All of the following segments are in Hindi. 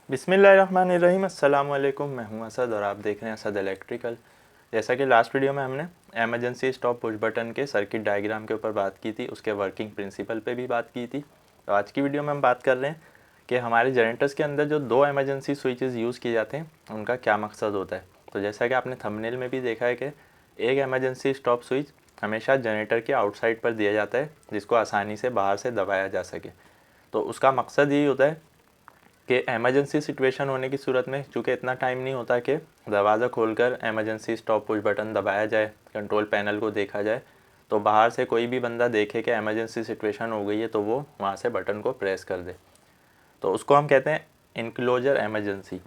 बिस्मिल्लाहिर्रहमानिर्रहीम। अस्सलाम वालेकुम। मैं हूं असद और आप देख रहे हैं असद इलेक्ट्रिकल। जैसा कि लास्ट वीडियो में हमने एमरजेंसी स्टॉप पुश बटन के सर्किट डायग्राम के ऊपर बात की थी, उसके वर्किंग प्रिंसिपल पे भी बात की थी। तो आज की वीडियो में हम बात कर रहे हैं कि हमारे जनरेटर्स के अंदर जो दो एमरजेंसी स्विचेस यूज़ किए जाते हैं उनका क्या मकसद होता है। तो जैसा कि आपने थंबनेल में भी देखा है कि एक एमरजेंसी स्टॉप स्विच हमेशा जनरेटर के आउटसाइड पर दिया जाता है, जिसको आसानी से बाहर से दबाया जा सके। तो उसका मकसद यही होता है कि एमरजेंसी सिचुएशन होने की सूरत में, चूँकि इतना टाइम नहीं होता कि दरवाज़ा खोलकर एमरजेंसी स्टॉप पुश बटन दबाया जाए, कंट्रोल पैनल को देखा जाए, तो बाहर से कोई भी बंदा देखे कि एमरजेंसी सिचुएशन हो गई है तो वो वहाँ से बटन को प्रेस कर दे। तो उसको हम कहते हैं इनक्लोजर एमरजेंसी।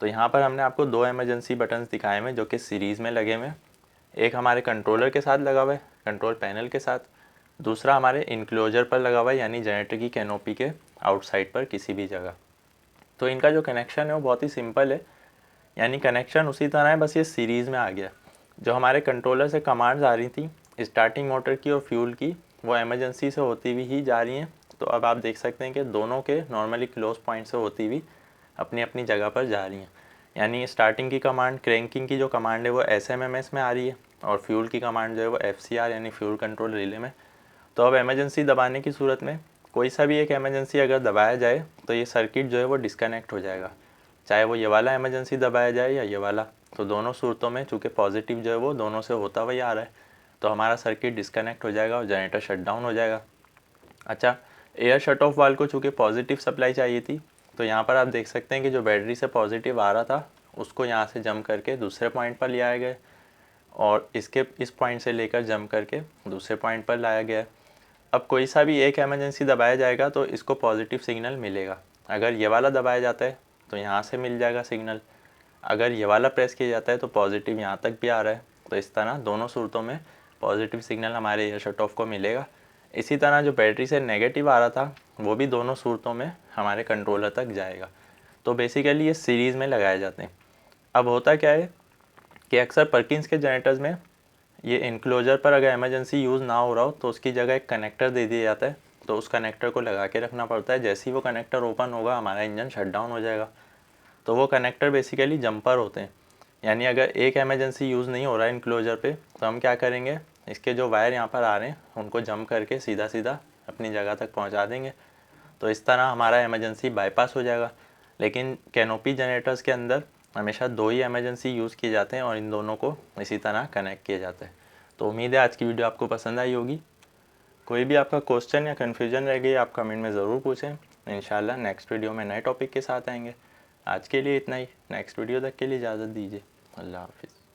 तो यहाँ पर हमने आपको दो एमरजेंसी बटन्स दिखाए हुए जो कि सीरीज़ में लगे हुए हैं। एक हमारे कंट्रोलर के साथ लगा हुआ है, कंट्रोल पैनल के साथ। दूसरा हमारे इनक्लोजर पर लगा हुआ है, यानी जनरेटर की कैनोपी के आउटसाइड पर किसी भी जगह। तो इनका जो कनेक्शन है वो बहुत ही सिंपल है, यानी कनेक्शन उसी तरह है, बस ये सीरीज़ में आ गया। जो हमारे कंट्रोलर से कमांड्स आ रही थी स्टार्टिंग मोटर की और फ्यूल की, वो एमरजेंसी से होती हुई ही जा रही हैं। तो अब आप देख सकते हैं कि दोनों के नॉर्मली क्लोज पॉइंट से होती हुई अपनी अपनी जगह पर जा रही हैं। यानी स्टार्टिंग की कमांड, क्रैंकिंग की जो कमांड है वो SMMS में आ रही है, और फ्यूल की कमांड जो है वो FCR यानी फ्यूल कंट्रोल रिले में। तो अब एमरजेंसी दबाने की सूरत में कोई सा भी एक एमरजेंसी अगर दबाया जाए तो ये सर्किट जो है वो डिस्कनेक्ट हो जाएगा, चाहे वो ये वाला एमरजेंसी दबाया जाए या ये वाला। तो दोनों सूरतों में चूँकि पॉजिटिव जो है वो दोनों से होता हुआ आ रहा है, तो हमारा सर्किट डिस्कनेक्ट हो जाएगा और जनरेटर शट डाउन हो जाएगा। अच्छा, एयर शट ऑफ वाल को चूँकि पॉजिटिव सप्लाई चाहिए थी, तो यहाँ पर आप देख सकते हैं कि जो बैटरी से पॉजिटिव आ रहा था उसको यहाँ से जंप करके दूसरे पॉइंट पर ले आया गया, और इसके इस पॉइंट से लेकर जंप करके दूसरे पॉइंट पर लाया गया। अब कोई सा भी एक एमरजेंसी दबाया जाएगा तो इसको पॉजिटिव सिग्नल मिलेगा। अगर ये वाला दबाया जाता है तो यहाँ से मिल जाएगा सिग्नल, अगर ये वाला प्रेस किया जाता है तो पॉजिटिव यहाँ तक भी आ रहा है। तो इस तरह दोनों सूरतों में पॉजिटिव सिग्नल हमारे एयर शट ऑफ को मिलेगा। इसी तरह जो बैटरी से नेगेटिव आ रहा था वो भी दोनों सूरतों में हमारे कंट्रोलर तक जाएगा। तो बेसिकली ये सीरीज़ में लगाए जाते हैं। अब होता क्या है कि अक्सर परकिंस के जनरेटर्स में ये इनक्लोजर पर अगर एमरजेंसी यूज़ ना हो रहा हो तो उसकी जगह एक कनेक्टर दे दिया जाता है। तो उस कनेक्टर को लगा के रखना पड़ता है, जैसे ही वो कनेक्टर ओपन होगा हमारा इंजन शट डाउन हो जाएगा। तो वो कनेक्टर बेसिकली जंपर होते हैं, यानी अगर एक एमरजेंसी यूज़ नहीं हो रहा है इनक्लोजर पे तो हम क्या करेंगे, इसके जो वायर यहाँ पर आ रहे हैं उनको जंप करके सीधा सीधा अपनी जगह तक पहुँचा देंगे। तो इस तरह हमारा एमरजेंसी बाईपास हो जाएगा। लेकिन कैनोपी जनरेटर्स के अंदर हमेशा दो ही एमरजेंसी यूज़ किए जाते हैं और इन दोनों को इसी तरह कनेक्ट किया जाता है। तो उम्मीद है आज की वीडियो आपको पसंद आई होगी। कोई भी आपका क्वेश्चन या कन्फ्यूजन रह गई आप कमेंट में ज़रूर पूछें। इंशाल्लाह नेक्स्ट वीडियो में नए टॉपिक के साथ आएंगे। आज के लिए इतना ही, नेक्स्ट वीडियो तक के लिए इजाज़त दीजिए। अल्लाह हाफिज़।